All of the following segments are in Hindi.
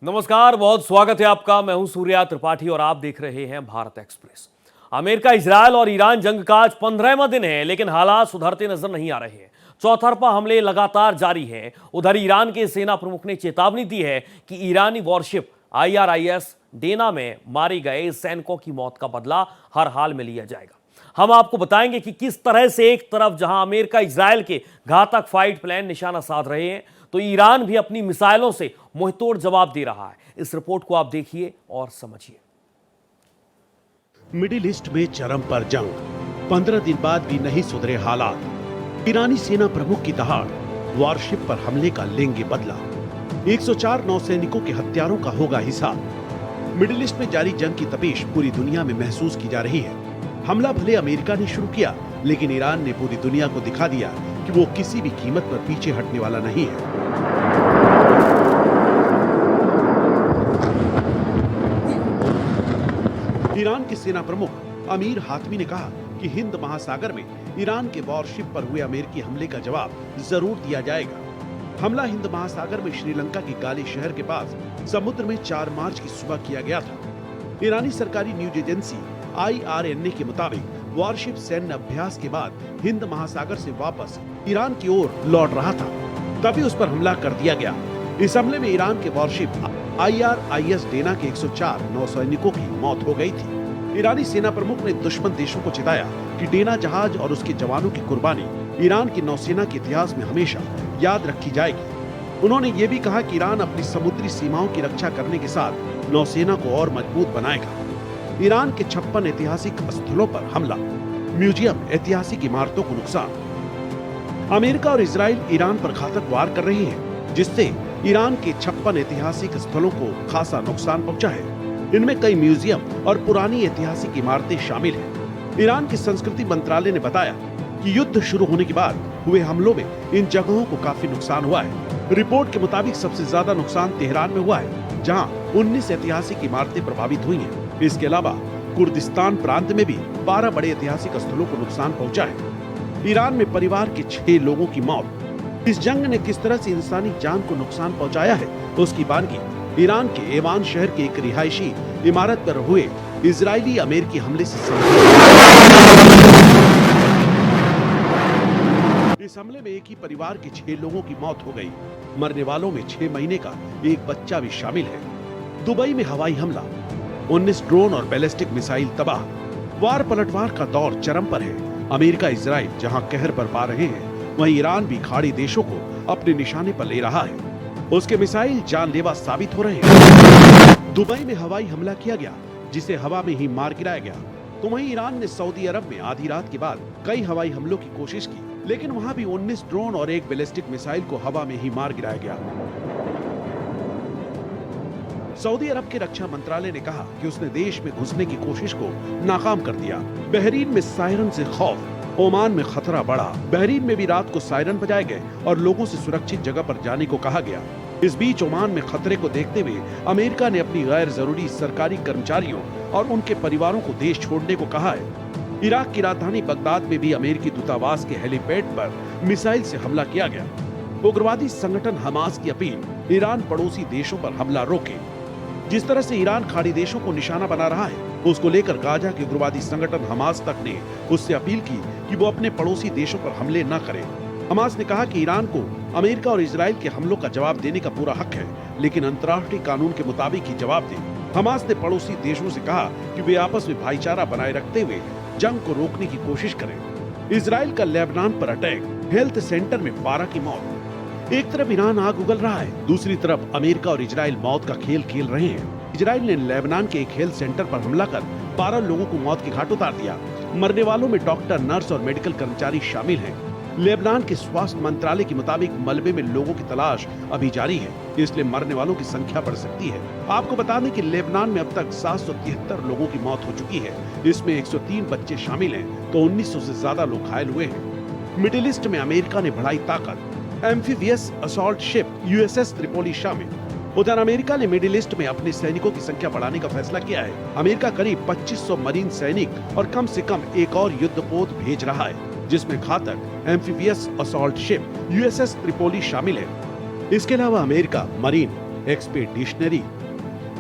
नमस्कार, बहुत स्वागत है आपका। मैं हूं सूर्या त्रिपाठी और आप देख रहे हैं भारत एक्सप्रेस। अमेरिका, इजरायल और ईरान जंग का आज 15वां दिन है, लेकिन हालात सुधरते नजर नहीं आ रहे हैं। चौतरफा हमले लगातार जारी हैं। उधर ईरान के सेना प्रमुख ने चेतावनी दी है कि ईरानी वॉरशिप IRIS डेना में मारे गए सैनिकों की मौत का बदला हर हाल में लिया जाएगा। हम आपको बताएंगे कि किस तरह से एक तरफ जहां अमेरिका इजरायल के घातक फाइट प्लान निशाना साध रहे हैं, तो ईरान भी अपनी मिसाइलों से मुंहतोड़ जवाब दे रहा है। इस रिपोर्ट को आप देखिए और समझिए। मिडिल ईस्ट में चरम पर जंग, 15 दिन बाद भी नहीं सुधरे हालात। ईरानी सेना प्रमुख की दहाड़, वॉरशिप पर हमले का लेंगे बदला। 104 नौसैनिकों के हत्यारों का होगा हिसाब। मिडिल ईस्ट में जारी जंग की तपीश पूरी दुनिया में महसूस की जा रही है। हमला भले अमेरिका ने शुरू किया, लेकिन ईरान ने पूरी दुनिया को दिखा दिया कि वो किसी भी कीमत पर पीछे हटने वाला नहीं है। ईरान के सेना प्रमुख अमीर हातमी ने कहा कि हिंद महासागर में ईरान के वॉरशिप पर हुए अमेरिकी हमले का जवाब जरूर दिया जाएगा। हमला हिंद महासागर में श्रीलंका के गाली शहर के पास समुद्र में 4 मार्च की सुबह किया गया था। ईरानी सरकारी न्यूज एजेंसी IRNA के मुताबिक वॉरशिप सैन्य अभ्यास के बाद हिंद महासागर से वापस ईरान की ओर लौट रहा था, तभी उस पर हमला कर दिया गया। इस हमले में ईरान के वॉरशिप IRIS डेना के 104 नौसैनिकों की मौत हो गई थी। ईरानी सेना प्रमुख ने दुश्मन देशों को चिताया कि डेना जहाज और उसके जवानों की कुर्बानी ईरान की नौसेना के इतिहास में हमेशा याद रखी जाएगी। उन्होंने ये भी कहा कि ईरान अपनी समुद्री सीमाओं की रक्षा करने के साथ नौसेना को और मजबूत बनाएगा। ईरान के 56 ऐतिहासिक स्थलों पर हमला, म्यूजियम, ऐतिहासिक इमारतों को नुकसान। अमेरिका और इजराइल ईरान पर घातक वार कर रहे हैं, जिससे ईरान के 56 ऐतिहासिक स्थलों को खासा नुकसान पहुंचा है। इनमें कई म्यूजियम और पुरानी ऐतिहासिक इमारतें शामिल हैं। ईरान के संस्कृति मंत्रालय ने बताया कि युद्ध शुरू होने के बाद हुए हमलों में इन जगहों को काफी नुकसान हुआ है। रिपोर्ट के मुताबिक सबसे ज्यादा नुकसान तेहरान में हुआ है, जहां 19 ऐतिहासिक इमारतें प्रभावित हुई हैं। इसके अलावा कुर्दिस्तान प्रांत में भी 12 बड़े ऐतिहासिक स्थलों को नुकसान पहुंचा है। ईरान में परिवार के 6 लोगों की मौत। इस जंग ने किस तरह से इंसानी जान को नुकसान पहुंचाया है, उसकी बानगी ईरान के एवान शहर के एक रिहायशी इमारत पर हुए इजरायली अमेरिकी हमले से इस हमले में एक ही परिवार के 6 लोगों की मौत हो गई। मरने वालों में 6 महीने का एक बच्चा भी शामिल है। दुबई में हवाई हमला, 19 ड्रोन और बैलिस्टिक मिसाइल तबाह। वार पलटवार का दौर चरम पर है। अमेरिका इजराइल जहां कहर बरपा रहे हैं, वहीं ईरान भी खाड़ी देशों को अपने निशाने पर ले रहा है। उसके मिसाइल जानलेवा साबित हो रहे हैं। दुबई में हवाई हमला किया गया, जिसे हवा में ही मार गिराया गया। तो वहीं ईरान ने सऊदी अरब में आधी रात के बाद कई हवाई हमलों की कोशिश की, लेकिन वहां भी 19 ड्रोन और एक बैलिस्टिक मिसाइल को हवा में ही मार गिराया गया। सऊदी अरब के रक्षा मंत्रालय ने कहा कि उसने देश में घुसने की कोशिश को नाकाम कर दिया। बहरीन में सायरन से खौफ, ओमान में खतरा बढ़ा। बहरीन में भी रात को सायरन बजाए गए और लोगों से सुरक्षित जगह पर जाने को कहा गया। इस बीच ओमान में खतरे को देखते हुए अमेरिका ने अपनी गैर जरूरी सरकारी कर्मचारियों और उनके परिवारों को देश छोड़ने को कहा है। इराक की राजधानी बगदाद में भी अमेरिकी दूतावास के हेलीपैड पर मिसाइल से हमला किया गया। उग्रवादी संगठन हमास की अपील, ईरान पड़ोसी देशों पर हमला रोके। जिस तरह से ईरान खाड़ी देशों को निशाना बना रहा है, उसको लेकर गाजा के उग्रवादी संगठन हमास तक ने उससे अपील की कि वो अपने पड़ोसी देशों पर हमले न करे। हमास ने कहा कि ईरान को अमेरिका और इजराइल के हमलों का जवाब देने का पूरा हक है, लेकिन अंतर्राष्ट्रीय कानून के मुताबिक ही जवाब दे। हमास ने पड़ोसी देशों से कहा कि वे आपस में भाईचारा बनाए रखते हुए जंग को रोकने की कोशिश करें। इजराइल का लेबनान पर अटैक, हेल्थ सेंटर में 12 की मौत। एक तरफ ईरान आग उगल रहा है, दूसरी तरफ अमेरिका और इजराइल मौत का खेल खेल रहे हैं। इजराइल ने लेबनान के एक हेल्थ सेंटर पर हमला कर 12 लोगों को मौत के घाट उतार दिया। मरने वालों में डॉक्टर, नर्स और मेडिकल कर्मचारी शामिल हैं। लेबनान के स्वास्थ्य मंत्रालय के मुताबिक मलबे में लोगों की तलाश अभी जारी है, इसलिए मरने वालों की संख्या बढ़ सकती है। आपको बता दें कि लेबनान में अब तक 773 लोगों की मौत हो चुकी है। इसमें 103 बच्चे शामिल हैं, तो 1900 से ज्यादा लोग घायल हुए हैं। मिडिल ईस्ट में अमेरिका ने बढ़ाई ताकत, amphibious assault ship USS Tripoli शामिल। उधर अमेरिका ने मिडिल ईस्ट में अपने सैनिकों की संख्या बढ़ाने का फैसला किया है। अमेरिका करीब 2500 मरीन सैनिक और कम से कम एक और युद्धपोत भेज रहा है, जिसमें घातक amphibious assault ship USS Tripoli शामिल है। इसके अलावा America marine expeditionary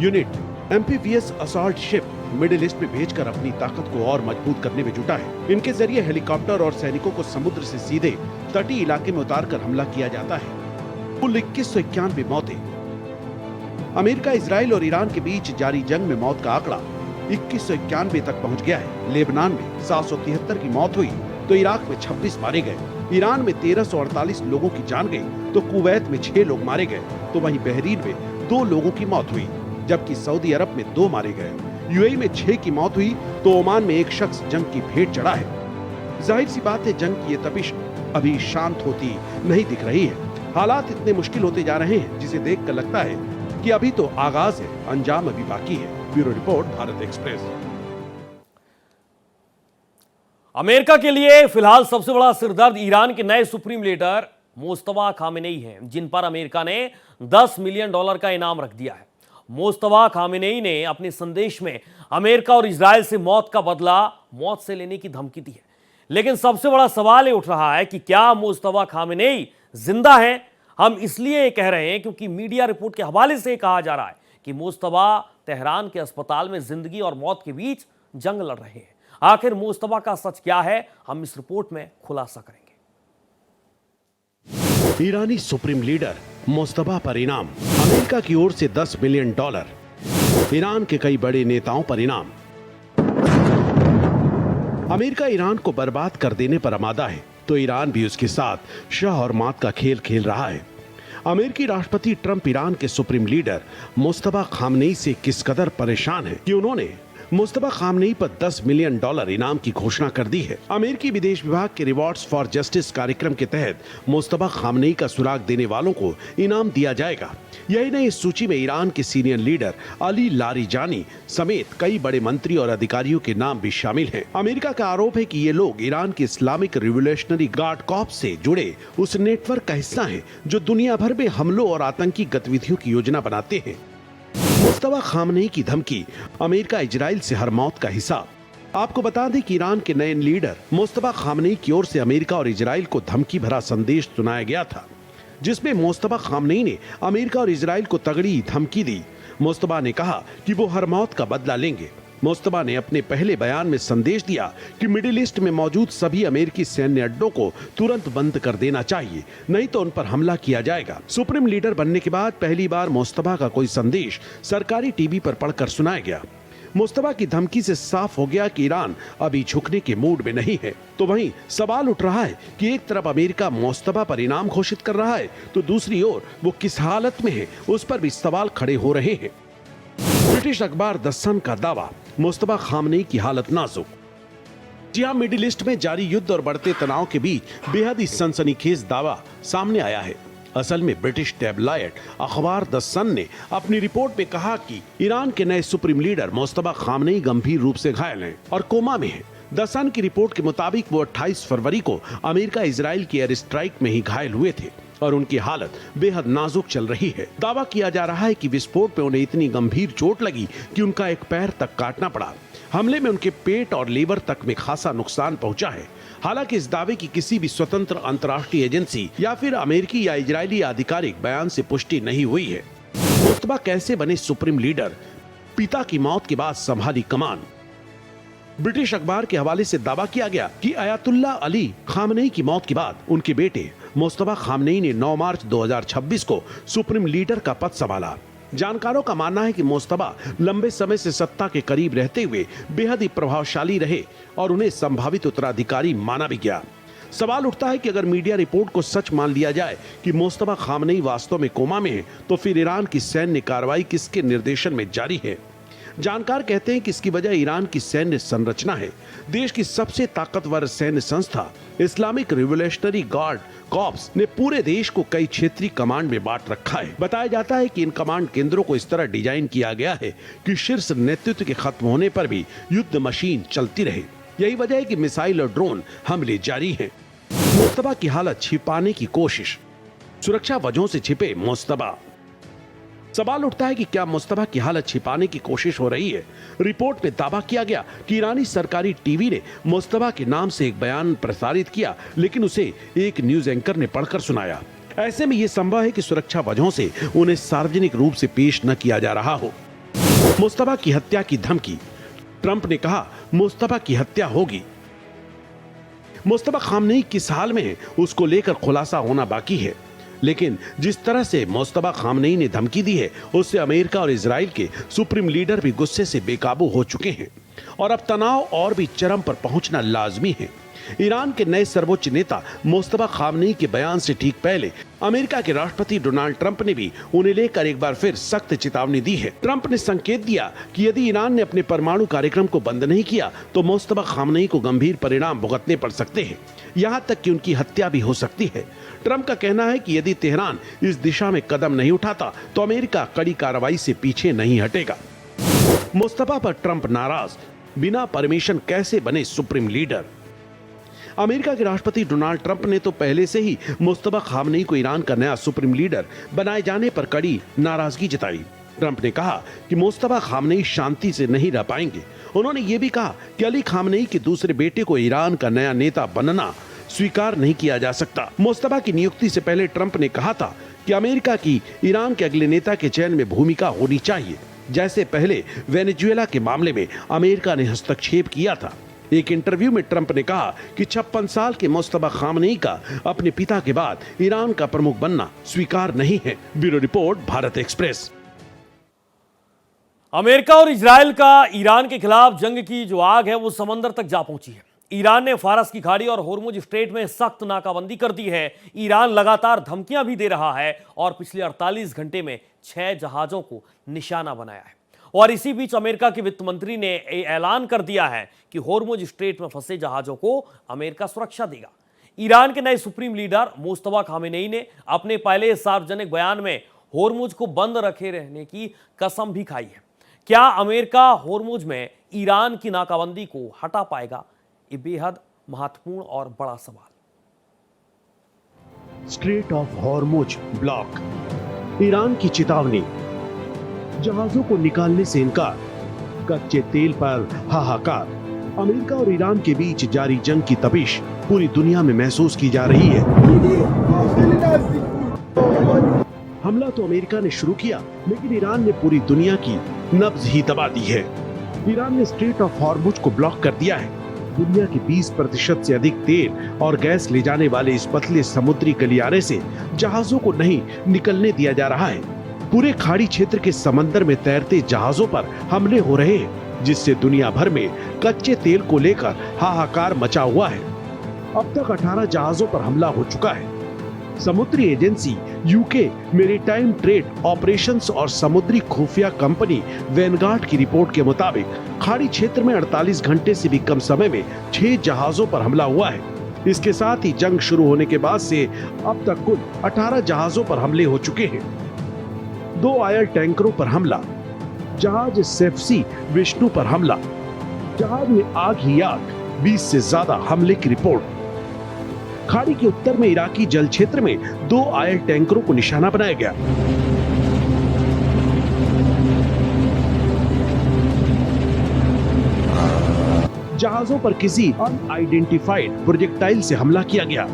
unit amphibious assault ship middle east में भेजकर अपनी ताकत को और मजबूत करने में जुटा है। इनके जरिए हेलीकॉप्टर और सैनिकों को समुद्र से सीधे तटीय इलाके में उतारकर हमला किया जाता है। कुल 2191 मौतें। अमेरिका, इजराइल और ईरान के बीच जारी जंग में मौत का आंकड़ा 2191 तक पहुंच गया है। लेबनान में 773 की मौत हुई तो इराक में 26 मारे गए। ईरान में 1348 लोगों की जान गई तो कुवैत में 6 लोग मारे गए। तो वहीं बहरीन में 2 लोगों की मौत हुई, जबकि सऊदी अरब में 2 मारे गए। यूएई में 6 की मौत हुई तो ओमान में एक शख्स जंग की भेंट चढ़ा है। जाहिर सी बात है, जंग की ये तपिश अभी शांत होती नहीं दिख रही है। हालात इतने मुश्किल होते जा रहे हैं जिसे देखकर लगता है कि अभी तो आगाज है, अंजाम अभी बाकी है। Bureau report, Bharat express. America के लिए फिलहाल सबसे बड़ा सिरदर्द ईरान के नए सुप्रीम लीडर मुस्तफा खामेनेई हैं, जिन पर अमेरिका ने $10 मिलियन का इनाम रख दिया है। मुस्तफा खामेनेई ने अपने संदेश में अमेरिका और इजराइल से मौत का बदला मौत से लेने की धमकी दी है। लेकिन सबसे बड़ा सवाल ये उठ रहा है कि क्या मुस्तफा खामेनेई जिंदा हैं? हम इसलिए कह रहे हैं क्योंकि मीडिया रिपोर्ट के हवाले से कहा जा रहा है कि मुस्तफा तेहरान के अस्पताल में जिंदगी और मौत के बीच जंग लड़ रहे हैं। आखिर मुस्तफा का सच क्या है, हम इस रिपोर्ट में खुलासा करेंगे। ईरानी सुप्रीम लीडर मुस्तफा पर इनाम। अमेरिका की ओर से $10 मिलियन। ईरान के कई बड़े नेताओं पर इनाम। अमेरिका ईरान को बर्बाद कर देने पर आमादा है तो ईरान भी उसके साथ शाह और मात का खेल खेल रहा है। अमेरिकी राष्ट्रपति ट्रंप ईरान के सुप्रीम लीडर मुस्तफा खामनेई से किस कदर परेशान है कि उन्होंने मुस्तफा खामनेई पर $10 मिलियन इनाम की घोषणा कर दी है। अमेरिकी विदेश विभाग के रिवॉर्ड्स फॉर जस्टिस कार्यक्रम के तहत मुस्तफा खामनेई का सुराग देने वालों को इनाम दिया जाएगा। यही नहीं, इस सूची में ईरान के सीनियर लीडर अली लारिजानी समेत कई बड़े मंत्री और अधिकारियों के नाम भी शामिल हैं। अमेरिका का आरोप है कि ये लोग ईरान के इस्लामिक रिवोल्यूशनरी गार्ड कॉर्प्स से जुड़े उस नेटवर्क का हिस्सा हैं जो दुनिया भर में हमलों और आतंकी गतिविधियों की योजना बनाते हैं। मुस्तफा खामनेई की धमकी, अमेरिका इजराइल से हर मौत का हिसाब। आपको बता दें कि ईरान के नए लीडर मुस्तफा खामनेई की ओर से अमेरिका और इजराइल को धमकी भरा संदेश सुनाया गया था, जिसमें मुस्तफा खामनेई ने अमेरिका और इजराइल को तगड़ी धमकी दी। मुस्तफा ने कहा कि वो हर मौत का बदला लेंगे। मुस्तफा ने अपने पहले बयान में संदेश दिया कि मिडिल ईस्ट में मौजूद सभी अमेरिकी सैन्य अड्डों को तुरंत बंद कर देना चाहिए, नहीं तो उन पर हमला किया जाएगा। सुप्रीम लीडर बनने के बाद पहली बार मुस्तफा का कोई संदेश सरकारी टीवी पर पढ़कर सुनाया गया। मुस्तफा की धमकी से साफ हो गया कि ईरान अभी झुकने के मूड में नहीं है। तो वहीं सवाल उठ रहा है कि एक तरफ अमेरिका मुस्तफा पर इनाम घोषित कर रहा है तो दूसरी ओर वो किस हालत में है, उस पर भी सवाल खड़े हो रहे हैं। ब्रिटिश अखबार द सन का दावा, मुस्तफा खामनेई की हालत नाजुक। जी हां, मिडिल ईस्ट में जारी युद्ध और बढ़ते तनाव के बीच बेहद ही सनसनीखेज दावा सामने आया है। असल में ब्रिटिश टैबलॉयड अखबार द सन ने अपनी रिपोर्ट में कहा कि ईरान के नए सुप्रीम लीडर मुस्तफा खामनेई गंभीर रूप से घायल हैं और कोमा में हैं। द सन की रिपोर्ट के मुताबिक वो 28 फरवरी को अमेरिका इजराइल की एयर स्ट्राइक में ही घायल हुए थे और उनकी हालत बेहद नाजुक चल रही है। दावा किया जा रहा है कि विस्फोट में उन्हें इतनी गंभीर चोट लगी कि उनका एक पैर तक काटना पड़ा। हमले में उनके पेट और लीवर तक में खासा नुकसान पहुंचा है। हालांकि इस दावे की किसी भी स्वतंत्र अंतर्राष्ट्रीय एजेंसी या फिर अमेरिकी या इजरायली आधिकारिक बयान से पुष्टि नहीं हुई है। मुस्तफा कैसे बने सुप्रीम लीडर, पिता की मौत के बाद संभाली कमान। ब्रिटिश अखबार के हवाले से दावा किया गया कि अयातुल्ला अली खामनेई की मौत के बाद उनके बेटे मुस्तफा खामनेई ने 9 मार्च 2026 को सुप्रीम लीडर का पद संभाला। जानकारों का मानना है कि मुस्तफा लंबे समय से सत्ता के करीब रहते हुए बेहद ही प्रभावशाली रहे और उन्हें संभावित उत्तराधिकारी माना भी गया। सवाल उठता है कि अगर मीडिया रिपोर्ट को सच मान लिया जाए कि मुस्तफा खामनेई वास्तव में कोमा में है, तो फिर ईरान की सैन्य कार्रवाई किसके निर्देशन में जारी है? जानकार कहते हैं कि इसकी वजह ईरान की सैन्य संरचना है। देश की सबसे ताकतवर सैन्य संस्था इस्लामिक रिवोल्यूशनरी गार्ड कॉर्प्स ने पूरे देश को कई क्षेत्रीय कमांड में बांट रखा है। बताया जाता है कि इन कमांड केंद्रों को इस तरह डिजाइन किया गया है कि शीर्ष नेतृत्व के खत्म होने पर भी युद्ध मशीन चलती रहे। यही वजह है कि मिसाइल और ड्रोन हमले जारी हैं। मुस्तफा की हालत छिपाने की कोशिश, सुरक्षा वजहों से छिपे मुस्तफा। सवाल उठता है कि क्या मुस्तफा की हालत छिपाने की कोशिश हो रही है? रिपोर्ट में दावा किया गया कि ईरानी सरकारी टीवी ने मुस्तफा के नाम से एक बयान प्रसारित किया, लेकिन उसे एक न्यूज एंकर ने पढ़कर सुनाया। ऐसे में यह संभव है कि सुरक्षा वजहों से उन्हें सार्वजनिक रूप से पेश न किया जा रहा हो। मुस्तफा की हत्या की धमकी, ट्रंप ने कहा मुस्तफा की हत्या होगी। मुस्तफा खामनेई किस हाल में है उसको लेकर खुलासा होना बाकी है, लेकिन जिस तरह से मुस्तफा खामनेई ने धमकी दी है उससे अमेरिका और इजराइल के सुप्रीम लीडर भी गुस्से से बेकाबू हो चुके हैं और अब तनाव और भी चरम पर पहुंचना लाजमी है। ईरान के नए सर्वोच्च नेता मुस्तफा खामनेई के बयान से ठीक पहले अमेरिका के राष्ट्रपति डोनाल्ड ट्रंप ने भी उन्हें लेकर एक बार फिर सख्त चेतावनी दी है। ट्रंप ने संकेत दिया कि यदि ईरान ने अपने परमाणु कार्यक्रम को बंद नहीं किया तो मुस्तफा खामनेई को गंभीर परिणाम भुगतने पड़ सकते हैं, यहाँ तक कि उनकी हत्या भी हो सकती है। ट्रंप का कहना है कि यदि तेहरान इस दिशा में कदम नहीं उठाता तो अमेरिका कड़ी कार्रवाई से पीछे नहीं हटेगा। मुस्तफा पर ट्रंप नाराज, बिना परमिशन कैसे बने सुप्रीम लीडर। अमेरिका के राष्ट्रपति डोनाल्ड ट्रंप ने तो पहले से ही मुस्तफा खामनेई को ईरान का नया सुप्रीम लीडर बनाए जाने पर कड़ी नाराजगी जताई। ट्रंप ने कहा कि मुस्तफा खामनेई शांति से नहीं रह पाएंगे। उन्होंने ये भी कहा कि अली खामनेई के दूसरे बेटे को ईरान का नया नेता बनना स्वीकार नहीं किया जा सकता। मुस्तफा की नियुक्ति से पहले ट्रंप ने कहा था कि अमेरिका की ईरान के अगले नेता के चयन में भूमिका होनी चाहिए, जैसे पहले वेनेजुएला के मामले में अमेरिका ने हस्तक्षेप किया था। एक इंटरव्यू में ट्रंप ने कहा कि 56 साल के मुस्तफा खामनेई का अपने पिता के बाद ईरान का प्रमुख बनना स्वीकार नहीं है। Bureau report, Bharat express. America और इजराइल का ईरान के खिलाफ जंग की जो आग है वो समंदर तक जा पहुंची है। ईरान ने फारस की खाड़ी और होर्मुज स्ट्रेट में सख्त नाकाबंदी कर दी है। ईरान लगातार धमकियां भी दे रहा है और पिछले 48 घंटे में 6 जहाजों को निशाना बनाया है। और इसी बीच अमेरिका के वित्त मंत्री ने ऐलान कर दिया है कि होर्मुज स्ट्रेट में फंसे जहाजों को अमेरिका सुरक्षा देगा। ईरान के नए सुप्रीम लीडर मुस्तफा खामेनेई ने अपने पहले सार्वजनिक बयान में होर्मुज को बंद रखे रहने की कसम भी खाई है। क्या अमेरिका होर्मुज में ईरान की नाकाबंदी को हटा पाएगा? ये बेहद महत्वपूर्ण और बड़ा सवाल। Straight of Hormuz block, Iran की चेतावनी, जहाजों को निकालने से इनकार, कच्चे तेल पर हाहाकार। अमेरिका और ईरान के बीच जारी जंग की तपिश पूरी दुनिया में महसूस की जा रही है। हमला तो अमेरिका ने शुरू किया, लेकिन ईरान ने पूरी दुनिया की नब्ज ही दबा दी है। ईरान ने स्ट्रेट ऑफ होर्मुज को ब्लॉक कर दिया है। दुनिया के 20% से अधिक तेल और गैस ले जाने वाले इस पतले समुद्री गलियारे से जहाजों को नहीं निकलने दिया जा रहा है। पूरे खाड़ी क्षेत्र के समंदर में तैरते जहाजों पर हमले हो रहे हैं, जिससे दुनिया भर में कच्चे तेल को लेकर हाहाकार मचा हुआ है। अब तक 18 जहाजों पर हमला हो चुका है। समुद्री agency UK maritime trade operations और समुद्री खुफिया कंपनी वैनगार्ड की रिपोर्ट के मुताबिक खाड़ी क्षेत्र में 48 घंटे से भी कम समय में 6 जहाजों पर हमला हुआ है। इसके साथ ही जंग शुरू होने के बाद से अब तक कुल 18 जहाजों पर हमले हो चुके हैं। 2 ऑयल टैंकरों पर हमला, जहाज सेफसी विष्णु पर हमला, जहाज में आग ही आग, 20 से ज्यादा हमले की रिपोर्ट। खाड़ी के उत्तर में इराकी जल क्षेत्र में 2 ऑयल टैंकरों को निशाना बनाया गया। जहाजों पर किसी अनआइडेंटिफाइड प्रोजेक्टाइल से हमला किया गया।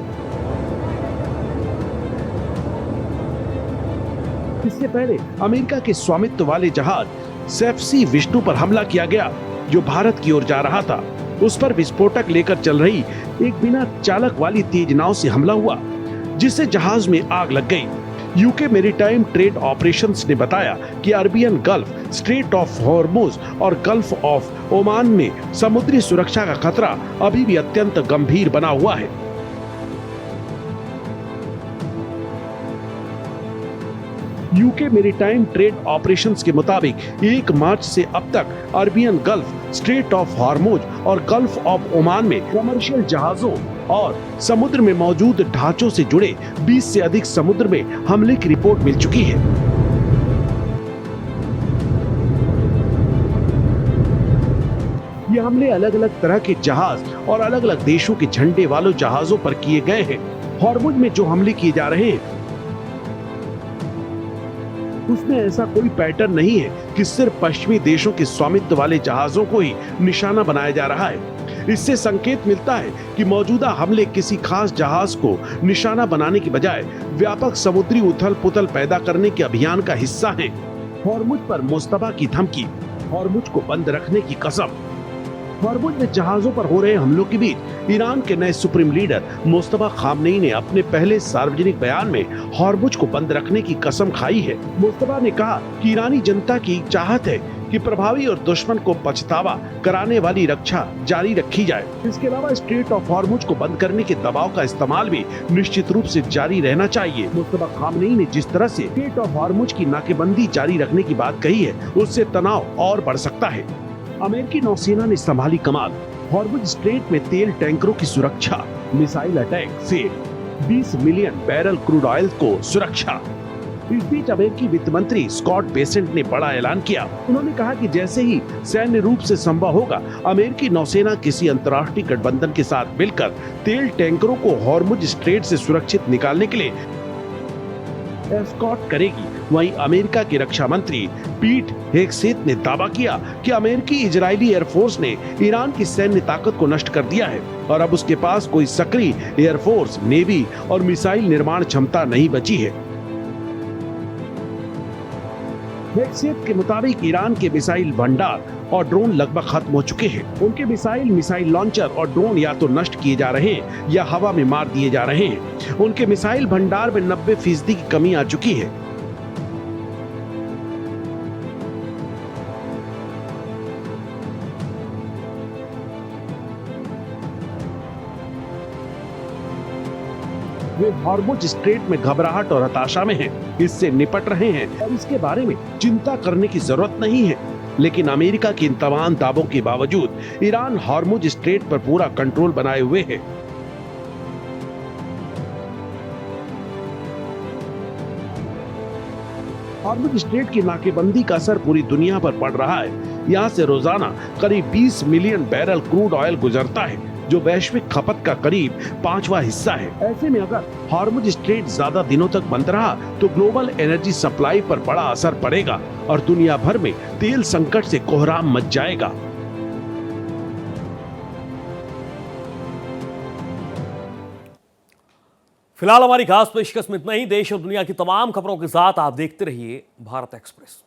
इससे पहले अमेरिका के स्वामित्व वाले जहाज सेफसी विष्णु पर हमला किया गया, जो भारत की ओर जा रहा था। उस पर विस्फोटक लेकर चल रही एक बिना चालक वाली तेज नाव से हमला हुआ, जिससे जहाज में आग लग गई। यूके मैरीटाइम ट्रेड ऑपरेशंस ने बताया कि Arabian gulf, straight of Hormuz और गल्फ ऑफ ओमान में समुद्री सुरक्षा का खतरा अभी भी अत्यंत गंभीर बना हुआ है। यूके मैरीटाइम ट्रेड ऑपरेशंस के मुताबिक 1 मार्च से अब तक Arabian gulf, straight of Hormuz और गल्फ ऑफ ओमान में कमर्शियल जहाजों और समुद्र में मौजूद ढांचों से जुड़े 20 से अधिक समुद्र में हमले की रिपोर्ट मिल चुकी है। ये हमले अलग अलग तरह के जहाज और अलग अलग देशों के झंडे वालों जहाजों पर किए गए हैं। होर्मुज में जो हमले किए जा रहे हैं उसमें ऐसा कोई पैटर्न नहीं है कि सिर्फ पश्चिमी देशों के स्वामित्व वाले जहाजों को ही निशाना बनाया जा रहा है। इससे संकेत मिलता है कि मौजूदा हमले किसी खास जहाज को निशाना बनाने की बजाय व्यापक समुद्री उथल पुथल पैदा करने के अभियान का हिस्सा हैं। हॉर्मुज पर मुस्तफा की धमकी, हॉर्मुज को बंद रखने की कसम। हॉर्मुज में जहाजों पर हो रहे हमलों के बीच ईरान के नए सुप्रीम लीडर मुस्तफा खामनेई ने अपने पहले सार्वजनिक बयान में हॉर्मुज को बंद रखने की कसम खाई है। मुस्तफा ने कहा कि ईरानी जनता की चाहत है कि प्रभावी और दुश्मन को पछतावा कराने वाली रक्षा जारी रखी जाए। इसके अलावा स्ट्रेट ऑफ हॉर्मुज को बंद करने के दबाव का इस्तेमाल भी निश्चित रूप से जारी रहना चाहिए। मुस्तफा खामनेई ने जिस तरह से स्ट्रेट ऑफ हॉर्मुज की नाकेबंदी जारी रखने की बात कही है, उससे तनाव और बढ़ सकता है। अमेरिकी नौसेना ने संभाली कमान, हॉर्मुज स्ट्रेट में तेल टैंकरों की सुरक्षा, मिसाइल अटैक से 20 मिलियन बैरल क्रूड ऑयल को सुरक्षा। इस बीच अमेरिकी वित्त मंत्री स्कॉट बेसेंट ने बड़ा ऐलान किया। उन्होंने कहा कि जैसे ही सैन्य रूप से संभव होगा, अमेरिकी नौसेना किसी अंतर्राष्ट्रीय गठबंधन के साथ मिलकर तेल टैंकरों को हॉर्मुज स्ट्रेट से सुरक्षित निकालने के लिए एस्कॉर्ट करेगी। वहीं अमेरिका के रक्षा मंत्री पीट हेगसेथ ने दावा किया कि अमेरिकी इजरायली एयरफोर्स ने ईरान की सैन्य ताकत को नष्ट कर दिया है और अब उसके पास कोई सक्रिय एयरफोर्स, नेवी और मिसाइल निर्माण क्षमता नहीं बची है। हेगसेथ के मुताबिक ईरान के मिसाइल भंडार और ड्रोन लगभग खत्म हो चुके हैं। उनके मिसाइल लॉन्चर और ड्रोन या तो नष्ट किए जा रहे हैं या हवा में मार दिए जा रहे हैं। उनके मिसाइल भंडार में 90% की कमी आ चुकी है। वे हॉर्मुज स्ट्रेट में घबराहट और हताशा में हैं, इससे निपट रहे हैं और इसके बारे में चिंता करने की जरूरत नहीं है। लेकिन अमेरिका के इन तमाम दावों के बावजूद ईरान हॉर्मुज स्ट्रेट पर पूरा कंट्रोल बनाए हुए है। हॉर्मुज स्ट्रेट की नाकेबंदी का असर पूरी दुनिया पर पड़ रहा है। यहाँ से रोजाना करीब 20 मिलियन बैरल क्रूड ऑयल गुजरता है, जो वैश्विक खपत का करीब 5वां हिस्सा है। ऐसे में अगर हॉर्मुज स्ट्रेट ज्यादा दिनों तक बंद रहा तो ग्लोबल एनर्जी सप्लाई पर बड़ा असर पड़ेगा और दुनिया भर में तेल संकट से कोहराम मच जाएगा। फिलहाल हमारी खास पेशकश में इतना ही। देश और दुनिया की तमाम खबरों के साथ आप देखते रहिए भारत एक्सप्रेस।